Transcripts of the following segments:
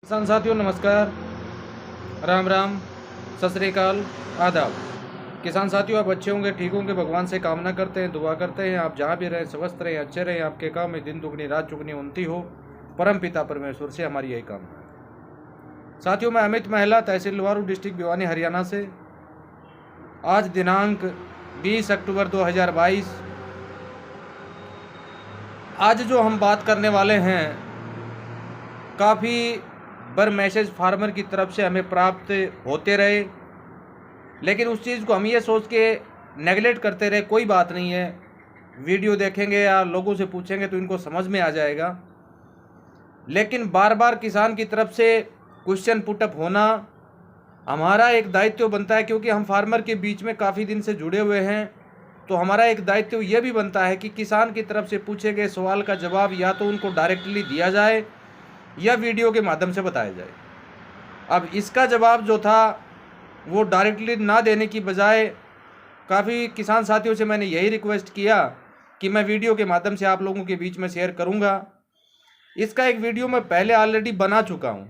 किसान साथियों नमस्कार, राम राम, सत श्री अकाल, आदाब। किसान साथियों आप अच्छे होंगे, ठीक होंगे, भगवान से कामना करते हैं, दुआ करते हैं आप जहाँ भी रहें स्वस्थ रहें, अच्छे रहें, आपके काम में दिन दुगनी रात चुगनी उन्नति हो, परम पिता परमेश्वर से हमारी यही कामना है। साथियों मैं अमित महिला, तहसील लुवारू, डिस्ट्रिक्ट भिवानी, हरियाणा से। आज दिनांक 20 अक्टूबर 2022। आज जो हम बात करने वाले हैं, काफ़ी बर मैसेज फार्मर की तरफ से हमें प्राप्त होते रहे, लेकिन उस चीज़ को हम ये सोच के नेगलेक्ट करते रहे, कोई बात नहीं है, वीडियो देखेंगे या लोगों से पूछेंगे तो इनको समझ में आ जाएगा। लेकिन बार बार किसान की तरफ से क्वेश्चन पुटअप होना हमारा एक दायित्व बनता है, क्योंकि हम फार्मर के बीच में काफ़ी दिन से जुड़े हुए हैं। तो हमारा एक दायित्व यह भी बनता है कि किसान की तरफ से पूछे गए सवाल का जवाब या तो उनको डायरेक्टली दिया जाए या वीडियो के माध्यम से बताया जाए। अब इसका जवाब जो था वो डायरेक्टली ना देने की बजाय काफ़ी किसान साथियों से मैंने यही रिक्वेस्ट किया कि मैं वीडियो के माध्यम से आप लोगों के बीच में शेयर करूंगा। इसका एक वीडियो मैं पहले ऑलरेडी बना चुका हूं,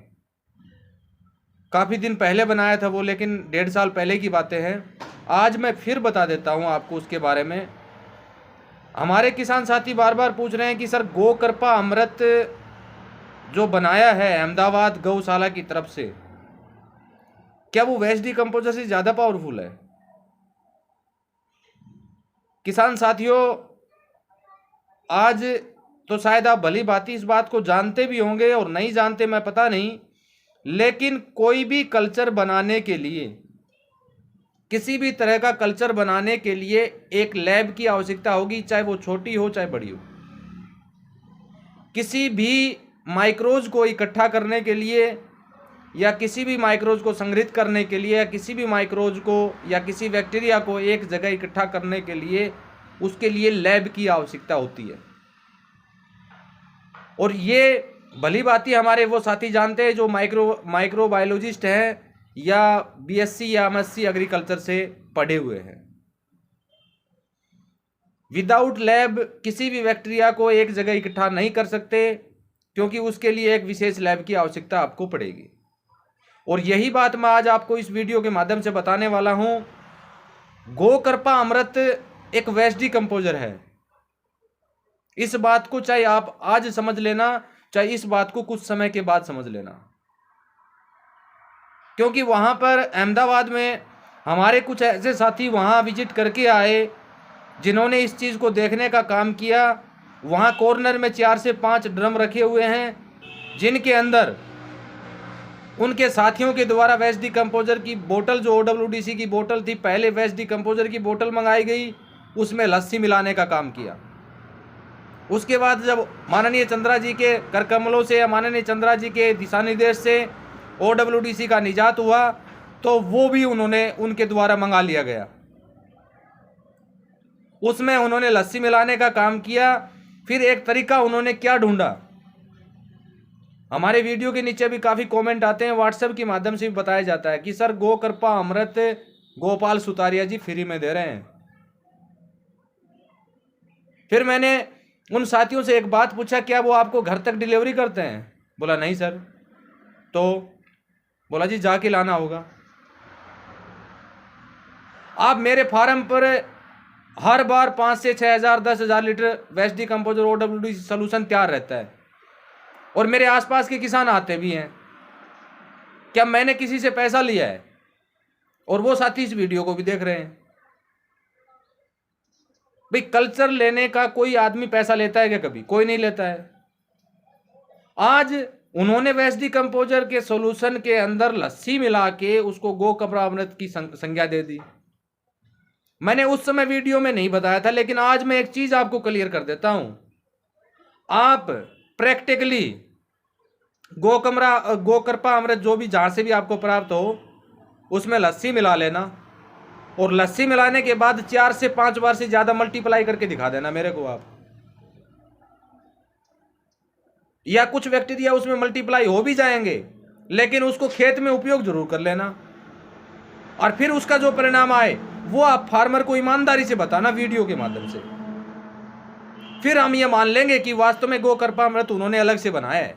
काफ़ी दिन पहले बनाया था वो, लेकिन 1.5 साल पहले की बातें हैं। आज मैं फिर बता देता हूं आपको उसके बारे में। हमारे किसान साथी बार बार पूछ रहे हैं कि सर गो कृपा अमृत जो बनाया है अहमदाबाद गौशाला की तरफ से, क्या वो वेस्ट डिकम्पोजर से ज़्यादा पावरफुल है? किसान साथियों आज तो शायद आप भली भांति इस बात को जानते भी होंगे और नहीं जानते मैं पता नहीं, लेकिन कोई भी कल्चर बनाने के लिए, किसी भी तरह का कल्चर बनाने के लिए एक लैब की आवश्यकता होगी, चाहे वो छोटी हो चाहे बड़ी हो। किसी भी माइक्रोज को इकट्ठा करने के लिए या किसी भी माइक्रोज को संग्रहित करने के लिए या किसी भी माइक्रोज को या किसी बैक्टीरिया को एक जगह इकट्ठा करने के लिए उसके लिए लैब की आवश्यकता होती है। और ये भली भांति हमारे वो साथी जानते हैं जो माइक्रोबायोलॉजिस्ट हैं या बीएससी या एमएससी एग्रीकल्चर से पढ़े हुए हैं। विदाउट लैब किसी भी बैक्टीरिया को एक जगह इकट्ठा नहीं कर सकते, क्योंकि उसके लिए एक विशेष लैब की आवश्यकता आपको पड़ेगी। और यही बात मैं आज आपको इस वीडियो के माध्यम से बताने वाला हूं। गो कृपा अमृत एक वेस्ट डिकम्पोजर है। इस बात को चाहे आप आज समझ लेना, चाहे इस बात को कुछ समय के बाद समझ लेना, क्योंकि वहां पर अहमदाबाद में हमारे कुछ ऐसे साथी वहां विजिट करके आए जिन्होंने इस चीज़ को देखने का काम किया। वहाँ कॉर्नर में 4 से 5 ड्रम रखे हुए हैं जिनके अंदर उनके साथियों के द्वारा वेस्ट डिकम्पोजर की बोतल, जो OWDC की बोतल थी, पहले वेस्ट डिकम्पोजर की बोतल मंगाई गई, उसमें लस्सी मिलाने का काम किया। उसके बाद जब माननीय चंद्रा जी के कर कमलों से या माननीय चंद्रा जी के दिशा निर्देश से OWDC का निजात हुआ तो वो भी उन्होंने उनके द्वारा मंगा लिया गया। उसमें उन्होंने लस्सी मिलाने का काम किया। फिर एक तरीका उन्होंने क्या ढूंढा, हमारे वीडियो के नीचे भी काफ़ी कमेंट आते हैं, व्हाट्सएप के माध्यम से भी बताया जाता है कि सर गो कृपा अमृत गोपाल सुतारिया जी फ्री में दे रहे हैं। फिर मैंने उन साथियों से एक बात पूछा, क्या वो आपको घर तक डिलीवरी करते हैं? बोला नहीं सर। तो बोला जी जाके लाना होगा। आप मेरे फार्म पर हर बार 5 से 6 हज़ार 10 हज़ार litre waste decomposer OWDC solution तैयार रहता है और मेरे आसपास के किसान आते भी हैं। क्या मैंने किसी से पैसा लिया है? और वो साथी इस वीडियो को भी देख रहे हैं। भाई कल्चर लेने का कोई आदमी पैसा लेता है क्या? कभी कोई नहीं लेता है। आज उन्होंने वेस्ट डिकम्पोजर के सोल्यूशन के अंदर लस्सी मिला के उसको गो कृपा अमृत की संज्ञा दे दी। मैंने उस समय वीडियो में नहीं बताया था, लेकिन आज मैं एक चीज आपको क्लियर कर देता हूं। आप प्रैक्टिकली गो कृपा अमृत जो भी जहां से भी आपको प्राप्त हो उसमें लस्सी मिला लेना और लस्सी मिलाने के बाद 4 से 5 बार से ज्यादा मल्टीप्लाई करके दिखा देना मेरे को आप। या कुछ बैक्टीरिया उसमें मल्टीप्लाई हो भी जाएंगे, लेकिन उसको खेत में उपयोग जरूर कर लेना और फिर उसका जो परिणाम आए वो आप फार्मर को ईमानदारी से बताना वीडियो के माध्यम से। फिर हम ये मान लेंगे कि वास्तव में गो कृपा अमृत उन्होंने अलग से बनाया है।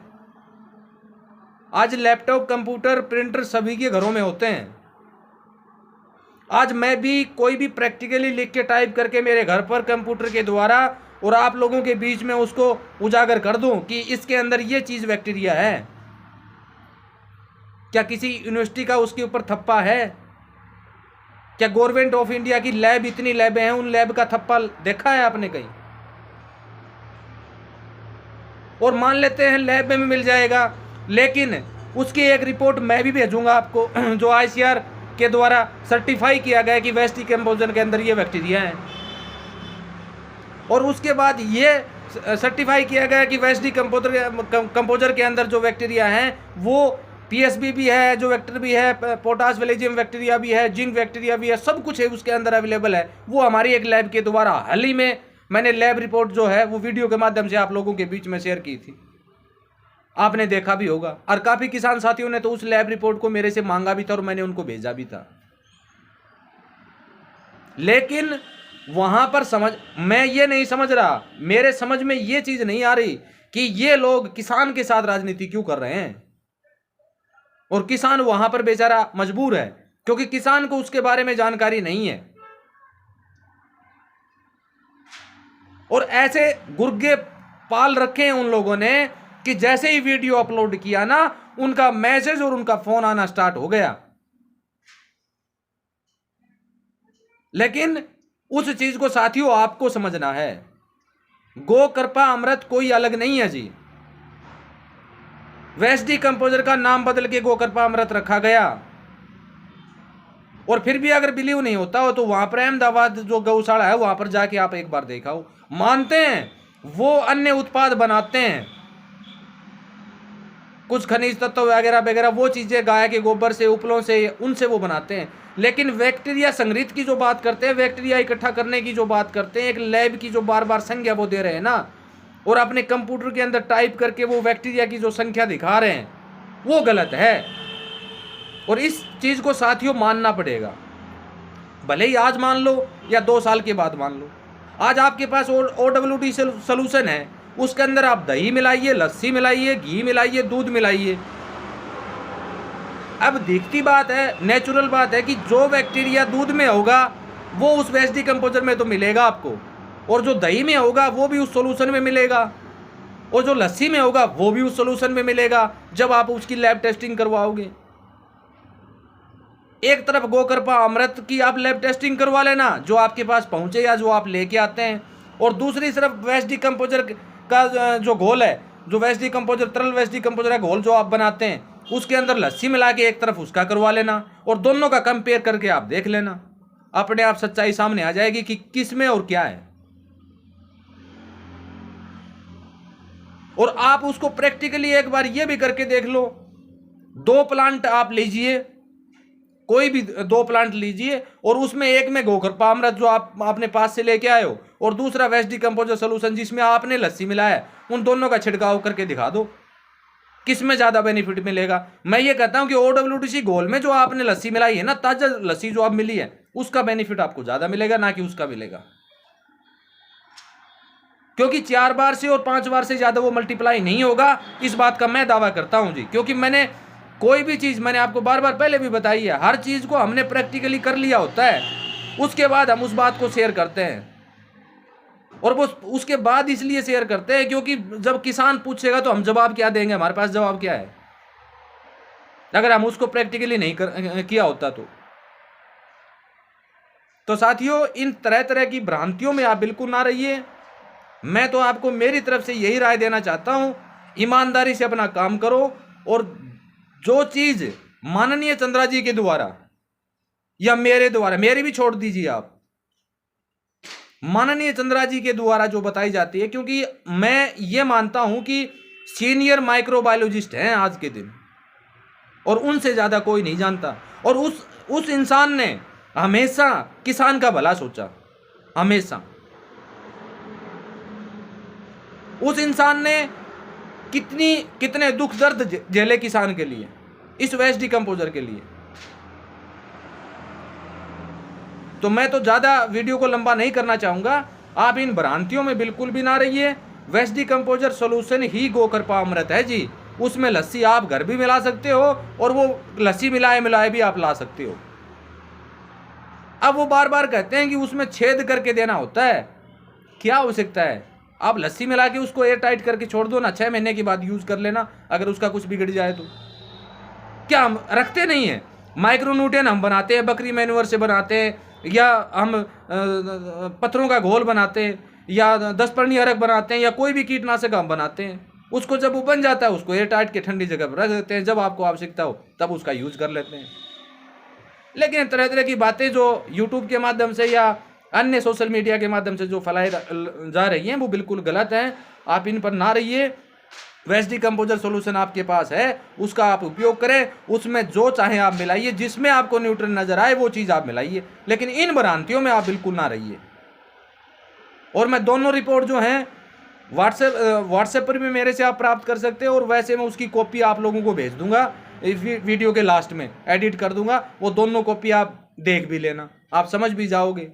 आज लैपटॉप, कंप्यूटर, प्रिंटर सभी के घरों में होते हैं। आज मैं भी कोई भी प्रैक्टिकली लिख के टाइप करके मेरे घर पर कंप्यूटर के द्वारा और आप लोगों के बीच में उसको उजागर कर दूं कि इसके अंदर ये चीज बैक्टीरिया है, क्या किसी यूनिवर्सिटी का उसके ऊपर थप्पा है? क्या गवर्नमेंट ऑफ इंडिया की लैब, इतनी लैबें हैं, उन लैब का थप्पा देखा है आपने कहीं? और मान लेते हैं लैब में मिल जाएगा, लेकिन उसकी एक रिपोर्ट मैं भी भेजूंगा आपको जो ICAR के द्वारा सर्टिफाई किया गया कि वेस्ट डिकम्पोजर के अंदर ये बैक्टीरिया है, और उसके बाद ये सर्टिफाई किया गया कि वेस्ट डिकम्पोजर के अंदर जो बैक्टीरिया है वो PSB भी है, जो वेक्टर भी है, पोटास वेलेजियम बैक्टीरिया भी है, जिंक बैक्टीरिया भी है, सब कुछ है उसके अंदर अवेलेबल है। वो हमारी एक लैब के द्वारा हाल ही में मैंने लैब रिपोर्ट जो है वो वीडियो के माध्यम से आप लोगों के बीच में शेयर की थी, आपने देखा भी होगा। और काफ़ी किसान साथियों ने तो उस लैब रिपोर्ट को मेरे से मांगा भी था और मैंने उनको भेजा भी था। लेकिन वहां पर मैं ये नहीं समझ रहा, मेरे समझ में ये चीज नहीं आ रही कि ये लोग किसान के साथ राजनीति क्यों कर रहे हैं। और किसान वहां पर बेचारा मजबूर है क्योंकि किसान को उसके बारे में जानकारी नहीं है। और ऐसे गुर्गे पाल रखे हैं उन लोगों ने कि जैसे ही वीडियो अपलोड किया ना, उनका मैसेज और उनका फोन आना स्टार्ट हो गया। लेकिन उस चीज को साथियों आपको समझना है, गो कृपा अमृत कोई अलग नहीं है जी। वेस्ट डिकम्पोजर का नाम बदल के गो कृपा अमृत रखा गया। और फिर भी अगर बिलीव नहीं होता हो तो वहां पर अहमदाबाद जो गौशाला है वहां पर जाके आप एक बार देखा हो। मानते हैं वो अन्य उत्पाद बनाते हैं, कुछ खनिज तत्व वगैरह वगैरह, वो चीजें गाय के गोबर से, उपलों से, उनसे वो बनाते हैं। लेकिन बैक्टीरिया संग्रहित की जो बात करते हैं, बैक्टीरिया इकट्ठा करने की जो बात करते हैं, एक लैब की जो बार बार संख्या वो दे रहे हैं ना, और अपने कंप्यूटर के अंदर टाइप करके वो बैक्टीरिया की जो संख्या दिखा रहे हैं, वो गलत है। और इस चीज को साथियों मानना पड़ेगा, भले ही आज मान लो या 2 साल के बाद मान लो। आज आपके पास OWD सोल्यूशन है, उसके अंदर आप दही मिलाइए, लस्सी मिलाइए, घी मिलाइए, दूध मिलाइए। अब दिखती बात है, नेचुरल बात है कि जो बैक्टीरिया दूध में होगा वो उस वेस्ट डिकम्पोजर में तो मिलेगा आपको, और जो दही में होगा वो भी उस सोल्यूशन में मिलेगा, और जो लस्सी में होगा वो भी उस सोल्यूशन में मिलेगा जब आप उसकी लैब टेस्टिंग करवाओगे। एक तरफ गोकृपा अमृत की आप लैब टेस्टिंग करवा लेना जो आपके पास पहुंचे या जो आप लेके आते हैं, और दूसरी तरफ वेस्ट डिकम्पोजर का जो घोल है, जो वेस्ट डिकम्पोजर, तरल वेस्ट डिकम्पोजर का घोल जो आप बनाते हैं, उसके अंदर लस्सी मिला के एक तरफ उसका करवा लेना, और दोनों का कंपेयर करके आप देख लेना, अपने आप सच्चाई सामने आ जाएगी कि किस में और क्या है। और आप उसको प्रैक्टिकली एक बार ये भी करके देख लो। 2 प्लांट आप लीजिए, कोई भी 2 प्लांट लीजिए, और उसमें एक में गोकृपा अमृत जो आप अपने पास से लेके आए हो, और दूसरा वेस्ट डिकम्पोजर सोल्यूशन जिसमें आपने लस्सी मिलाया है, उन दोनों का छिड़काव करके दिखा दो किस में ज्यादा बेनिफिट मिलेगा। मैं ये कहता हूं कि OWDC घोल में जो आपने लस्सी मिलाई है ना, ताजा लस्सी जो आप मिली है, उसका बेनिफिट आपको ज्यादा मिलेगा, ना कि उसका मिलेगा, क्योंकि 4 बार से और 5 बार से ज्यादा वो मल्टीप्लाई नहीं होगा। इस बात का मैं दावा करता हूं जी, क्योंकि मैंने कोई भी चीज, मैंने आपको बार बार पहले भी बताई है, हर चीज को हमने प्रैक्टिकली कर लिया होता है, उसके बाद हम उस बात को शेयर करते हैं। और वो उसके बाद इसलिए शेयर करते हैं क्योंकि जब किसान पूछेगा तो हम जवाब क्या देंगे, हमारे पास जवाब क्या है, अगर हम उसको प्रैक्टिकली नहीं किया होता तो साथियों, इन तरह तरह की भ्रांतियों में आप बिल्कुल ना रहिए। मैं तो आपको मेरी तरफ से यही राय देना चाहता हूं, ईमानदारी से अपना काम करो, और जो चीज माननीय चंद्रा जी के द्वारा या मेरे द्वारा, मेरी भी छोड़ दीजिए आप, माननीय चंद्रा जी के द्वारा जो बताई जाती है, क्योंकि मैं ये मानता हूं कि सीनियर माइक्रोबायोलॉजिस्ट हैं आज के दिन, और उनसे ज्यादा कोई नहीं जानता। और उस इंसान ने हमेशा किसान का भला सोचा, हमेशा। उस इंसान ने कितने दुख दर्द झेले किसान के लिए, इस वेस्ट डिकम्पोजर के लिए। तो मैं तो ज्यादा वीडियो को लंबा नहीं करना चाहूंगा, आप इन भ्रांतियों में बिल्कुल भी ना रहिए। वेस्ट डिकम्पोजर सोल्यूशन ही गोकृपा अमृत है जी, उसमें लस्सी आप घर भी मिला सकते हो और वो लस्सी मिलाए भी आप ला सकते हो। अब वो बार बार कहते हैं कि उसमें छेद करके देना होता है, क्या आवश्यकता है? आप लस्सी मिला के उसको एयर टाइट करके छोड़ दो ना, 6 महीने के बाद यूज कर लेना, अगर उसका कुछ बिगड़ जाए तो। क्या हम रखते नहीं है? माइक्रोन्यूट्रिएंट हम बनाते हैं, बकरी मैन्योर से बनाते हैं, या हम पत्थरों का घोल बनाते हैं, या 10 अरक बनाते हैं, या कोई भी कीटनाशक हम बनाते हैं। उसको जब वो बन जाता है उसको एयर टाइट के ठंडी जगह पर रख देते हैं, जब आपको आवश्यकता हो तब उसका यूज कर लेते हैं। लेकिन तरह तरह की बातें जो यूट्यूब के माध्यम से या अन्य सोशल मीडिया के माध्यम से जो फैलाई जा रही हैं वो बिल्कुल गलत हैं। आप इन पर ना रहिए। वेस्ट डिकम्पोजर सोल्यूशन आपके पास है, उसका आप उपयोग करें, उसमें जो चाहे आप मिलाइए, जिसमें आपको न्यूट्रिएंट नजर आए वो चीज़ आप मिलाइए, लेकिन इन भ्रांतियों में आप बिल्कुल ना रहिए। और मैं दोनों रिपोर्ट जो हैं व्हाट्सएप पर भी मेरे से आप प्राप्त कर सकते हैं, और वैसे मैं उसकी कॉपी आप लोगों को भेज दूंगा, इस वीडियो के लास्ट में एडिट कर दूंगा, वो दोनों कॉपी आप देख भी लेना, आप समझ भी जाओगे।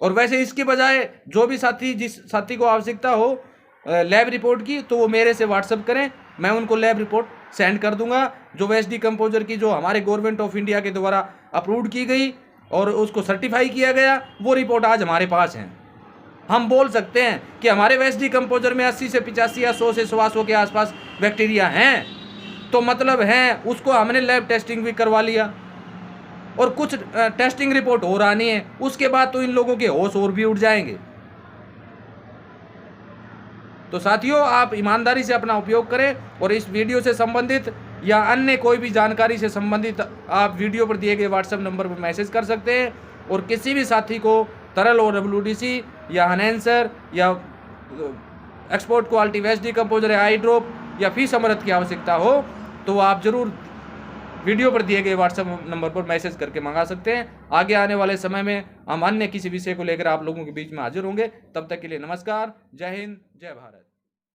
और वैसे इसके बजाय जो भी जिस साथी को आवश्यकता हो लैब रिपोर्ट की, तो वो मेरे से व्हाट्सएप करें, मैं उनको लैब रिपोर्ट सेंड कर दूंगा, जो वेस्ट डिकम्पोजर की जो हमारे गवर्नमेंट ऑफ इंडिया के द्वारा अप्रूव की गई और उसको सर्टिफाई किया गया, वो रिपोर्ट आज हमारे पास है। हम बोल सकते हैं कि हमारे वेस्ट डिकम्पोजर में 80 से 85 या 100 से 100 के आसपास बैक्टीरिया हैं, तो मतलब है उसको हमने लैब टेस्टिंग भी करवा लिया, और कुछ टेस्टिंग रिपोर्ट और आनी है, उसके बाद तो इन लोगों के होश और भी उड़ जाएंगे। तो साथियों, आप ईमानदारी से अपना उपयोग करें, और इस वीडियो से संबंधित या अन्य कोई भी जानकारी से संबंधित आप वीडियो पर दिए गए व्हाट्सएप नंबर पर मैसेज कर सकते हैं। और किसी भी साथी को तरल और WDC या एनहेंसर या एक्सपोर्ट क्वालिटी वेस्ट डिकम्पोजर या आई ड्रॉप या फिश अमृत की आवश्यकता हो, तो आप जरूर वीडियो पर दिए गए व्हाट्सएप नंबर पर मैसेज करके मंगा सकते हैं। आगे आने वाले समय में हम अन्य किसी विषय को लेकर आप लोगों के बीच में हाजिर होंगे। तब तक के लिए नमस्कार, जय हिंद, जय भारत।